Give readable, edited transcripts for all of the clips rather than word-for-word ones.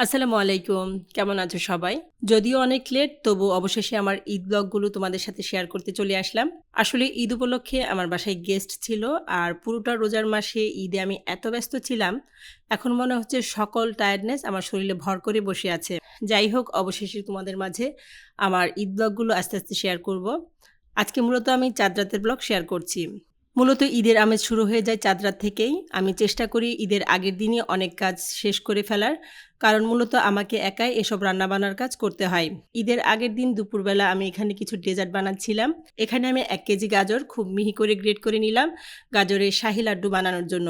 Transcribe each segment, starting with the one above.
আসসালামু আলাইকুম। কেমন আছো সবাই? যদিও অনেক লেট তবু অবশেষে আমার ঈদ ব্লগগুলো তোমাদের সাথে শেয়ার করতে চলে আসলাম। আসলে ঈদ উপলক্ষে আমার বাসায় গেস্ট ছিল আর পুরোটা রোজার মাসে ঈদে আমি এত ব্যস্ত ছিলাম, এখন মনে হচ্ছে সকল টায়ার্ডনেস আমার শরীরে ভর করে বসে আছে। যাই হোক অবশেষে তোমাদের মাঝে আমার ঈদ ব্লগগুলো আস্তে, আস্তে শেয়ার করব। আজকে মূলত আমি চাঁদ রাতের ব্লগ শেয়ার করছি। মূলত ঈদের আমেজ শুরু হয়ে যায় চাঁদ রাত থেকেই। আমি চেষ্টা করি ঈদের আগের দিনই অনেক কাজ শেষ করে ফেলার। কারণ মূলত আমাকে একাই এসব রান্নাবান্নার কাজ করতে হয়। ঈদের আগের দিন দুপুরবেলা আমি এখানে কিছু ডেজার্ট বানাচ্ছিলাম। এখানে আমি ১ কেজি গাজর খুব মিহি করে গ্রেট করে নিলাম গাজরের শাহী লাড্ডু বানানোর জন্য।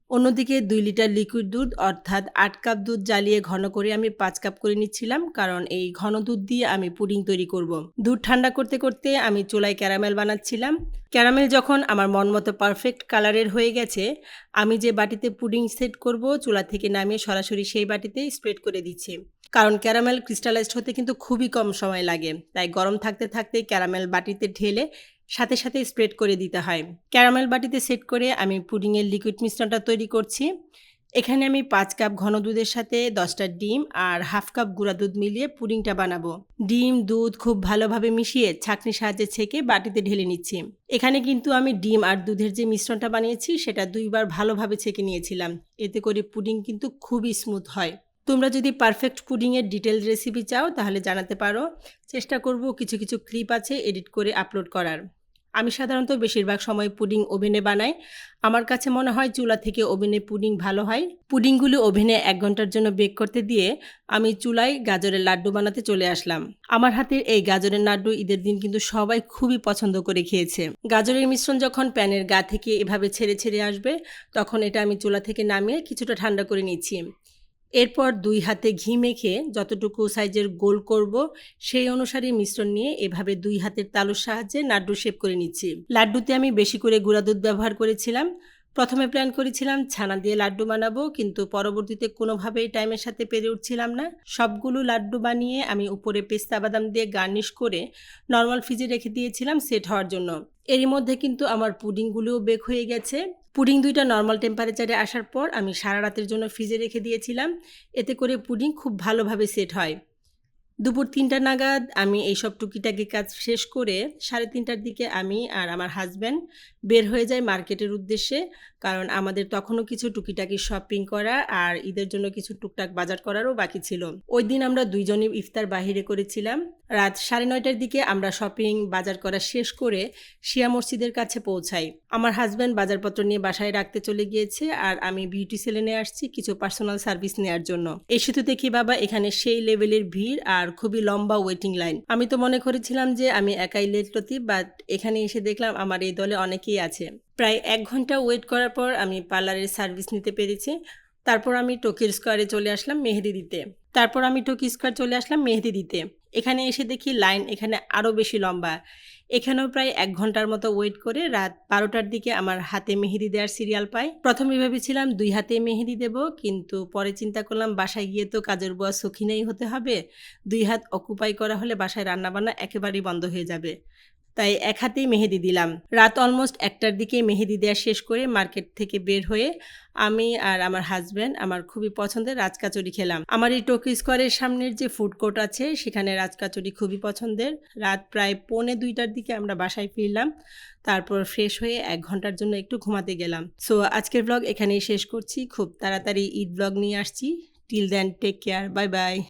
অন্যদিকে ২ লিটার লিকুইড দুধ অর্থাৎ ৮ কাপ দুধ জ্বালিয়ে ঘন করে আমি ৫ কাপ করে নিচ্ছিলাম, কারণ এই ঘন দুধ দিয়ে আমি পুডিং তৈরি করব। দুধ ঠান্ডা করতে করতে আমি চুলায় ক্যারামেল বানাচ্ছিলাম। ক্যারামেল যখন আমার মন মতো পারফেক্ট কালারের হয়ে গেছে, আমি যে বাটিতে পুডিং সেট করব চুলা থেকে নামিয়ে সরাসরি সেই বাটিতে স্প্রেড করে দিচ্ছি। কারণ ক্যারামেল ক্রিস্টালাইজড হতে কিন্তু খুবই কম সময় লাগে, তাই গরম থাকতে থাকতে ক্যারামেল বাটিতে ঢেলে সাথে সাথে স্প্রেড করে দিতে হয়। ক্যারামেল বাটিতে সেট করে আমি পুডিংয়ের লিকুইড মিশ্রণটা তৈরি করছি। এখানে আমি ৫ কাপ ঘন দুধের সাথে ১০টা ডিম আর হাফ কাপ গুঁড়া দুধ মিলিয়ে পুডিংটা বানাবো। ডিম দুধ খুব ভালোভাবে মিশিয়ে ছাঁকনির সাহায্যে ছেঁকে বাটিতে ঢেলে নিচ্ছি। এখানে কিন্তু আমি ডিম আর দুধের যে মিশ্রণটা বানিয়েছি সেটা ২ বার ভালোভাবে ছেঁকে নিয়েছিলাম। এতে করে পুডিং কিন্তু খুবই স্মুথ হয়। তোমরা যদি পারফেক্ট পুডিংয়ের ডিটেইলড রেসিপি চাও তাহলে জানাতে পারো। চেষ্টা করব কিছু কিছু ক্লিপ আছে এডিট করে আপলোড করার। আমি সাধারণত বেশিরভাগ সময় পুডিং ওভেনে বানাই। আমার কাছে মনে হয় চুলা থেকে ওভেনে পুডিং ভালো হয়। পুডিংগুলো ওভেনে ১ ঘন্টার জন্য বেক করতে দিয়ে আমি চুলায় গাজরের লাড্ডু বানাতে চলে আসলাম। আমার হাতের এই গাজরের লাড্ডু ঈদের দিন কিন্তু সবাই খুবই পছন্দ করে খেয়েছে। গাজরের মিশ্রণ যখন প্যানের গা থেকে এভাবে ছেড়ে ছেড়ে আসবে, তখন এটা আমি চুলা থেকে নামিয়ে কিছুটা ঠান্ডা করে নিচ্ছি। এরপর ২ হাতে ঘি মেখে যতটুকু সাইজের গোল করব সেই অনুসারে মিশ্রণ নিয়ে এভাবে ২ হাতের তালুর সাহায্যে লাড্ডু শেপ করে নিচ্ছি। লাড্ডুতে আমি বেশি করে গুঁড়া দুধ ব্যবহার করেছিলাম। প্রথমে প্ল্যান করেছিলাম ছানা দিয়ে লাড্ডু বানাবো, কিন্তু পরবর্তীতে কোনোভাবেই টাইমের সাথে পেরে উঠছিলাম না। সবগুলো লাড্ডু বানিয়ে আমি উপরে পেস্তা বাদাম দিয়ে গার্নিশ করে নর্মাল ফ্রিজে রেখে দিয়েছিলাম সেট হওয়ার জন্য। এরই মধ্যে কিন্তু আমার পুডিংগুলোও বেক হয়ে গেছে। পুডিং ২টা নর্মাল টেম্পারেচারে আসার পর আমি সারা রাতের জন্য ফ্রিজে রেখে দিয়েছিলাম। এতে করে পুডিং খুব ভালোভাবে সেট হয়। দুপুর ৩টা নাগাদ আমি এইসব টুকিটাকি কাজ শেষ করে ৩:৩০টার দিকে আমি আর আমার হাজব্যান্ড বের হয়ে যাই মার্কেটের উদ্দেশ্যে। কারণ আমাদের তখনও কিছু টুকিটাকি শপিং করা আর ঈদের জন্য কিছু টুকটাক বাজার করারও বাকি ছিল। ওই দিন আমরা ২ জনই ইফতার বাহিরে করেছিলাম। রাত ৯:৩০টার দিকে আমরা শপিং বাজার করা শেষ করে শিয়া মসজিদের কাছে পৌঁছাই। আমার হাজব্যান্ড বাজারপত্র নিয়ে বাসায় রাখতে চলে গিয়েছে আর আমি বিউটি সেলুনে আসছি কিছু পার্সোনাল সার্ভিস নেওয়ার জন্য। এসে তো দেখি বাবা এখানে সেই লেভেলের ভিড় আর খুবই লম্বা ওয়েটিং লাইন। আমি তো মনে করেছিলাম যে আমি একাই লেট লতিফ, বাট এখানে এসে দেখলাম আমার এই দলে অনেকেই আছে। প্রায় ১ ঘন্টা ওয়েট করার পর আমি পার্লারের সার্ভিস নিতে পেরেছি। তারপর আমি টোকি স্কোয়ারে চলে আসলাম মেহেদি দিতে। এখানে এসে দেখি লাইন এখানে আরও বেশি লম্বা। এখানেও প্রায় ১ ঘন্টার মতো ওয়েট করে রাত ১২টার দিকে আমার হাতে মেহেদি দেওয়ার সিরিয়াল পাই। প্রথমে ভেবেছিলাম ২ হাতে মেহেদি দেব, কিন্তু পরে চিন্তা করলাম বাসায় গিয়ে তো কাজের বুয়া সখিনাই হতে হবে। ২ হাত অকুপাই করা হলে বাসায় রান্নাবান্না একেবারেই বন্ধ হয়ে যাবে। তাই ১ হাতেই মেহেদি দিলাম। রাত অলমোস্ট ১টার দিকে মেহেদি দেওয়া শেষ করে মার্কেট থেকে বের হয়ে আমি আর আমার হাজব্যান্ড আমার খুবই পছন্দের রাজকাচুরি খেলাম। আমার এই টোকি স্কোয়ারের সামনের যে ফুড কোর্ট আছে সেখানে রাজকাচুরি খুবই পছন্দের। রাত প্রায় ১:৩০টার দিকে আমরা বাসায় ফিরলাম। তারপর ফ্রেশ হয়ে ১ ঘন্টার জন্য একটু ঘুমাতে গেলাম। সো আজকের ব্লগ এখানেই শেষ করছি। খুব তাড়াতাড়ি ঈদ ব্লগ নিয়ে আসছি। Till then take care. Bye by.